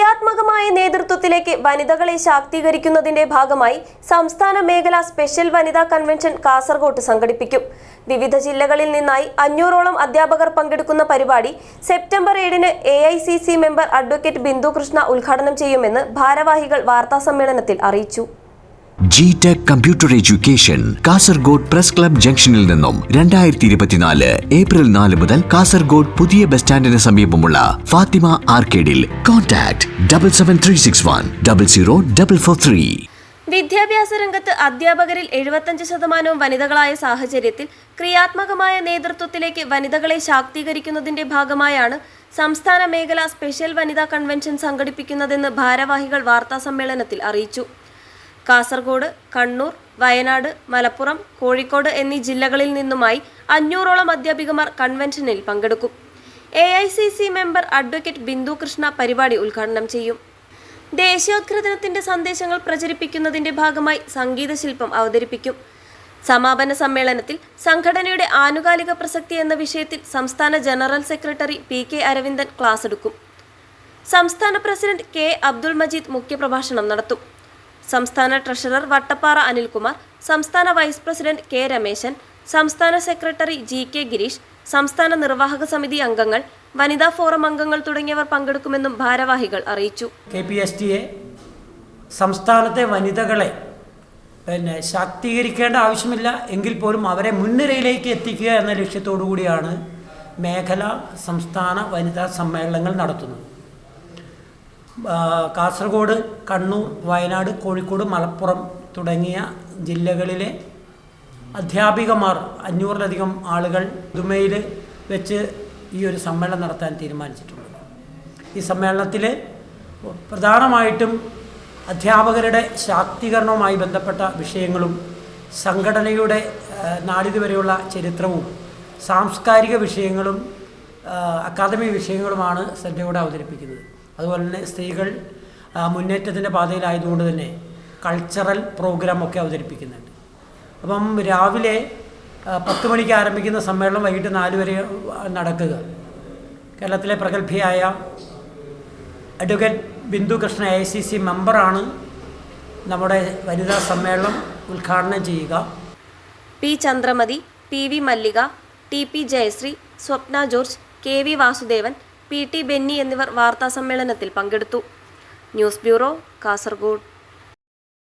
ക്രിയാത്മകമായ നേതൃത്വത്തിലേക്ക് വനിതകളെ ശാക്തീകരിക്കുന്നതിന്റെ ഭാഗമായി സംസ്ഥാന മേഖലാ സ്പെഷ്യൽ വനിതാ കൺവെൻഷൻ കാസർഗോഡ് സംഘടിപ്പിക്കും. വിവിധ ജില്ലകളിൽ നിന്നായി 500ഓളം അധ്യാപകർ പങ്കെടുക്കുന്ന പരിപാടി സെപ്റ്റംബർ 7-ന് AICC member advocate Bindu Krishna ഉദ്ഘാടനം ചെയ്യുമെന്ന് ഭാരവാഹികൾ വാർത്താസമ്മേളനത്തിൽ അറിയിച്ചു. GTech computer education Kasaragod press club ജംഗ്ഷനിൽ നിന്നും 2024 ഏപ്രിൽ 4 മുതൽ കാസർഗോഡ് പുതിയ ബസ് സ്റ്റാൻഡിന് സമീപമുള്ള ഫാത്തിമ ആർക്കേഡിൽ. കോൺടാക്ട് 7736100443. വിദ്യാഭ്യാസ രംഗത്ത് അധ്യാപകരിൽ 75% വനിതകളായ സാഹചര്യത്തിൽ ക്രിയാത്മകമായ നേതൃത്വത്തിലേക്ക് വനിതകളെ ശാക്തീകരിക്കുന്നതിന്റെ ഭാഗമായാണ് സംസ്ഥാന മേഖലാ സ്പെഷ്യൽ വനിതാ കൺവെൻഷൻ സംഘടിപ്പിക്കുന്നതെന്ന് ഭാരവാഹികൾ വാർത്താസമ്മേളനത്തിൽ അറിയിച്ചു. കാസർഗോഡ്, കണ്ണൂർ, വയനാട്, മലപ്പുറം, കോഴിക്കോട് എന്നീ ജില്ലകളിൽ നിന്നുമായി 500ഓളം അധ്യാപികമാർ കൺവെൻഷനിൽ പങ്കെടുക്കും. AICC member advocate Bindu Krishna പരിപാടി ഉദ്ഘാടനം ചെയ്യും. ദേശീയോദ്ഗ്രഥനത്തിന്റെ സന്ദേശങ്ങൾ പ്രചരിപ്പിക്കുന്നതിന്റെ ഭാഗമായി സംഗീത ശില്പം അവതരിപ്പിക്കും. സമാപന സമ്മേളനത്തിൽ സംഘടനയുടെ ആനുകാലിക പ്രസക്തി എന്ന വിഷയത്തിൽ സംസ്ഥാന general secretary PK Aravindan class എടുക്കും. സംസ്ഥാന പ്രസിഡന്റ് K അബ്ദുൾ മജീദ് മുഖ്യപ്രഭാഷണം നടത്തും. സംസ്ഥാന ട്രഷറർ വട്ടപ്പാറ അനിൽകുമാർ, സംസ്ഥാന വൈസ് പ്രസിഡന്റ് K രമേശൻ, സംസ്ഥാന സെക്രട്ടറി GK ഗിരീഷ്, സംസ്ഥാന നിർവാഹക സമിതി അംഗങ്ങൾ, വനിതാ ഫോറം അംഗങ്ങൾ തുടങ്ങിയവർ പങ്കെടുക്കുമെന്നും ഭാരവാഹികൾ അറിയിച്ചു. KPSTA സംസ്ഥാനത്തെ വനിതകളെ ശാക്തീകരിക്കേണ്ട ആവശ്യമില്ല എങ്കിൽ പോലും അവരെ മുൻനിരയിലേക്ക് എത്തിക്കുക എന്ന ലക്ഷ്യത്തോടു കൂടിയാണ് മേഖലാ സംസ്ഥാന വനിതാ സമ്മേളനങ്ങൾ നടത്തുന്നത്. കാസർഗോഡ്, കണ്ണൂർ, വയനാട്, കോഴിക്കോട്, മലപ്പുറം തുടങ്ങിയ ജില്ലകളിലെ അധ്യാപികമാർ 500-ലധികം ആളുകൾ ദുബൈയിൽ വെച്ച് ഈ ഒരു സമ്മേളനം നടത്താൻ തീരുമാനിച്ചിട്ടുണ്ട്. ഈ സമ്മേളനത്തിൽ പ്രധാനമായിട്ടും അധ്യാപകരുടെ ശാക്തീകരണവുമായി ബന്ധപ്പെട്ട വിഷയങ്ങളും സംഘടനയുടെ നാളിതുവരെയുള്ള ചരിത്രവും സാംസ്കാരിക വിഷയങ്ങളും അക്കാദമിക് വിഷയങ്ങളുമാണ് ശ്രദ്ധയോടെ അവതരിപ്പിക്കുന്നത്. അതുപോലെ തന്നെ സ്ത്രീകൾ മുന്നേറ്റത്തിൻ്റെ പാതയിലായതുകൊണ്ട് തന്നെ കൾച്ചറൽ പ്രോഗ്രാമൊക്കെ അവതരിപ്പിക്കുന്നുണ്ട്. അപ്പം രാവിലെ 10 മണിക്ക് ആരംഭിക്കുന്ന സമ്മേളനം വൈകിട്ട് 4 വരെ നടക്കുക. കേരളത്തിലെ പ്രഗത്ഭയായ അഡ്വക്കേറ്റ് ബിന്ദു കൃഷ്ണ AICC മെമ്പറാണ് നമ്മുടെ വനിതാ സമ്മേളനം ഉദ്ഘാടനം ചെയ്യുക. P Chandramathi, PV Mallika, TP Jayashree, Swapna George, KV Vasudevan, PT Benny എന്നിവർ വാർത്താസമ്മേളനത്തിൽ പങ്കെടുത്തു. News bureau, Kasaragod.